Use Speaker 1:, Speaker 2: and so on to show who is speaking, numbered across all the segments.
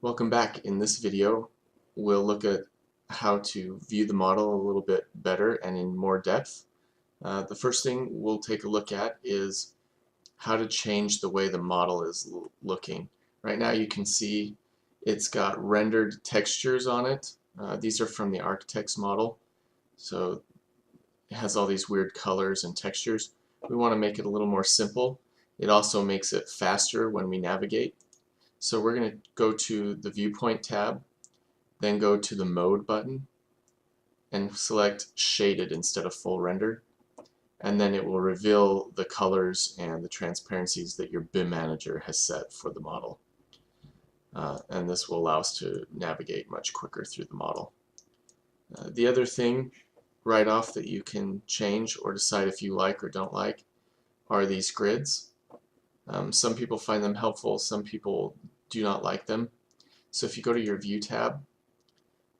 Speaker 1: Welcome back. In this video, we'll look at how to view the model a little bit better and in more depth. The first thing we'll take a look at is how to change the way the model is looking. Right now you can see it's got rendered textures on it. These are from the architect's model, so it has all these weird colors and textures. We want to make it a little more simple. It also makes it faster when we navigate. So we're going to go to the Viewpoint tab, then go to the Mode button, and select Shaded instead of Full Render. And then it will reveal the colors and the transparencies that your BIM manager has set for the model. And this will allow us to navigate much quicker through the model. The other thing right off that you can change or decide if you like or don't like are these grids. Some people find them helpful, some people do not like them. So if you go to your View tab,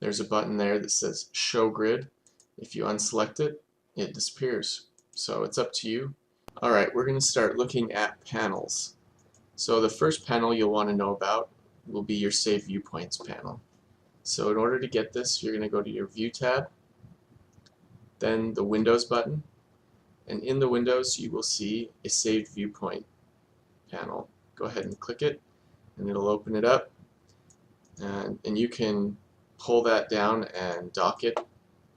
Speaker 1: there's a button there that says Show Grid. If you unselect it, it disappears. So it's up to you. Alright, we're going to start looking at panels. So the first panel you'll want to know about will be your Saved Viewpoints panel. So in order to get this, you're going to go to your View tab, then the Windows button, and in the Windows you will see a Saved Viewpoint panel. Go ahead and click it and it'll open it up, and you can pull that down and dock it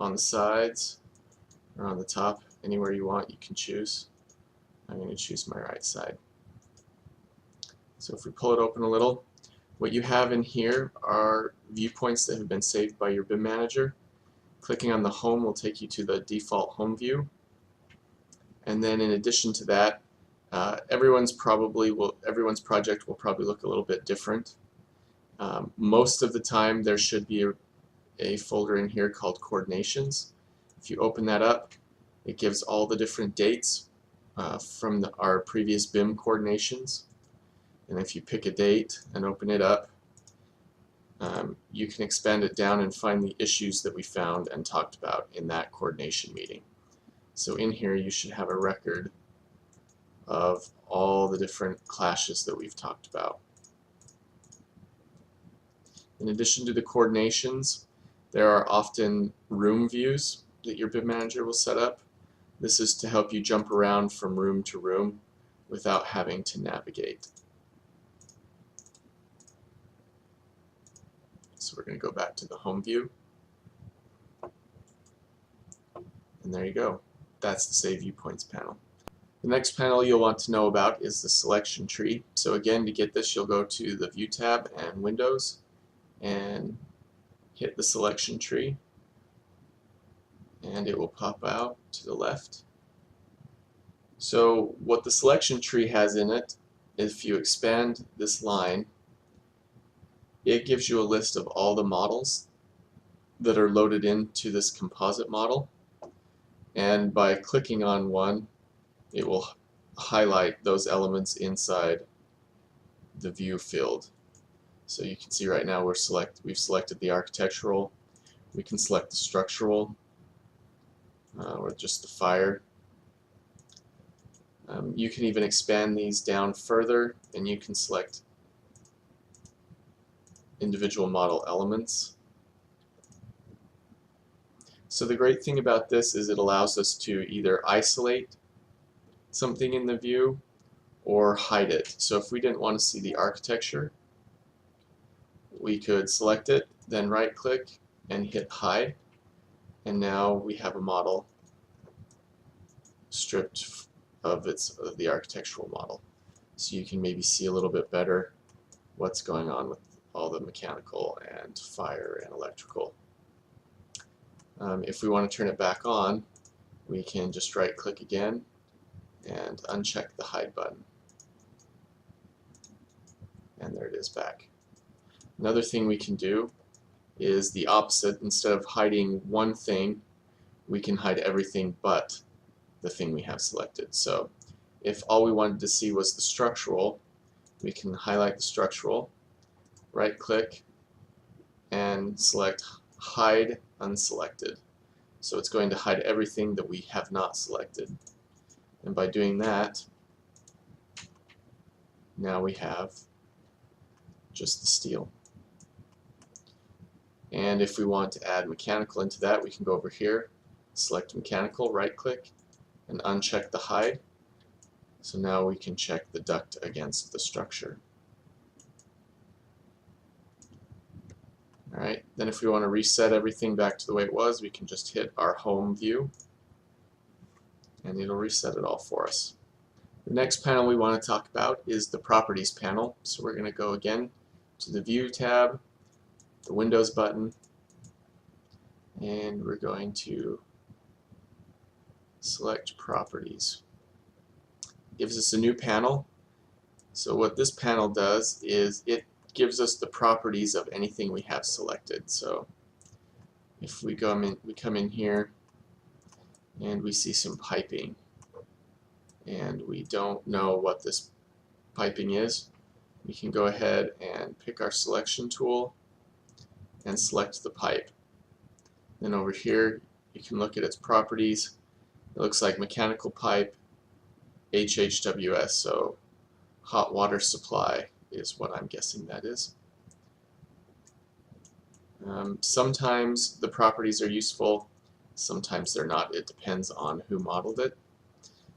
Speaker 1: on the sides or on the top, anywhere you want you can choose. I'm going to choose my right side. So if we pull it open a little, what you have in here are viewpoints that have been saved by your BIM manager. Clicking on the home will take you to the default home view, and then in addition to that, everyone's project will probably look a little bit different. Most of the time there should be a folder in here called Coordinations. If you open that up, it gives all the different dates from our previous BIM coordinations. And if you pick a date and open it up, you can expand it down and find the issues that we found and talked about in that coordination meeting. So in here you should have a record of all the different clashes that we've talked about. In addition to the coordinations, there are often room views that your BIM manager will set up. This is to help you jump around from room to room without having to navigate. So we're going to go back to the home view, and there you go. That's the Save Viewpoints panel. The next panel you'll want to know about is the selection tree. So again, to get this, you'll go to the View tab and Windows and hit the selection tree, and it will pop out to the left. So what the selection tree has in it, if you expand this line, it gives you a list of all the models that are loaded into this composite model, and by clicking on one, it will highlight those elements inside the view field. So you can see right now we've selected the architectural, we can select the structural, or just the fire. You can even expand these down further and you can select individual model elements. So the great thing about this is it allows us to either isolate something in the view or hide it. So if we didn't want to see the architecture, we could select it, then right click and hit hide, and now we have a model stripped of the architectural model. So you can maybe see a little bit better what's going on with all the mechanical and fire and electrical. If we want to turn it back on, we can just right click again and uncheck the hide button, and there it is back. Another thing we can do is the opposite. Instead of hiding one thing, we can hide everything but the thing we have selected. So if all we wanted to see was the structural, we can highlight the structural, right click and select hide unselected. So it's going to hide everything that we have not selected. And by doing that, now we have just the steel. And if we want to add mechanical into that, we can go over here, select mechanical, right click, and uncheck the hide. So now we can check the duct against the structure. Alright, then if we want to reset everything back to the way it was, we can just hit our home view and it'll reset it all for us. The next panel we want to talk about is the Properties panel. So we're going to go again to the View tab, the Windows button, and we're going to select Properties. It gives us a new panel. So what this panel does is it gives us the properties of anything we have selected. So if we come in here and we see some piping and we don't know what this piping is, we can go ahead and pick our selection tool and select the pipe. Then over here you can look at its properties. It looks like mechanical pipe, HHWS, so hot water supply is what I'm guessing that is. Sometimes the properties are useful, sometimes they're not. It depends on who modeled it.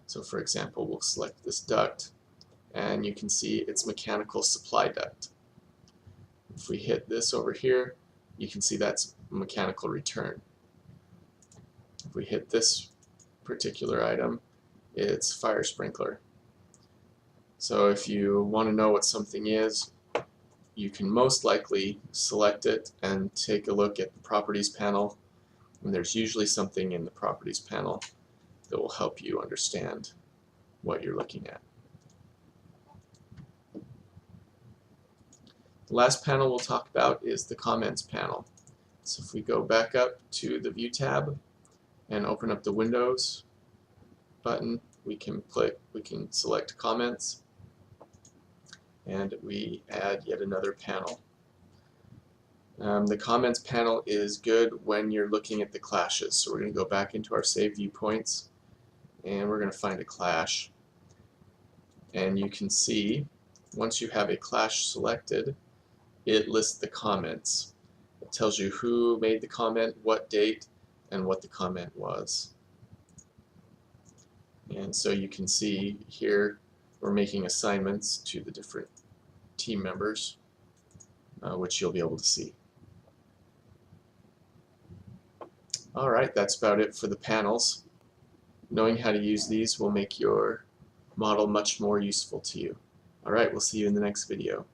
Speaker 1: So for example, we'll select this duct and you can see it's mechanical supply duct. If we hit this over here, you can see that's mechanical return. If we hit this particular item, it's fire sprinkler. So if you want to know what something is, you can most likely select it and take a look at the Properties panel, and there's usually something in the Properties panel that will help you understand what you're looking at. The last panel we'll talk about is the Comments panel. So if we go back up to the View tab and open up the Windows button, we can select Comments, and we add yet another panel. The Comments panel is good when you're looking at the clashes. So we're going to go back into our Saved Viewpoints and we're going to find a clash. And you can see once you have a clash selected, it lists the comments. It tells you who made the comment, what date, and what the comment was. And so you can see here we're making assignments to the different team members, which you'll be able to see. Alright, that's about it for the panels. Knowing how to use these will make your model much more useful to you. Alright, we'll see you in the next video.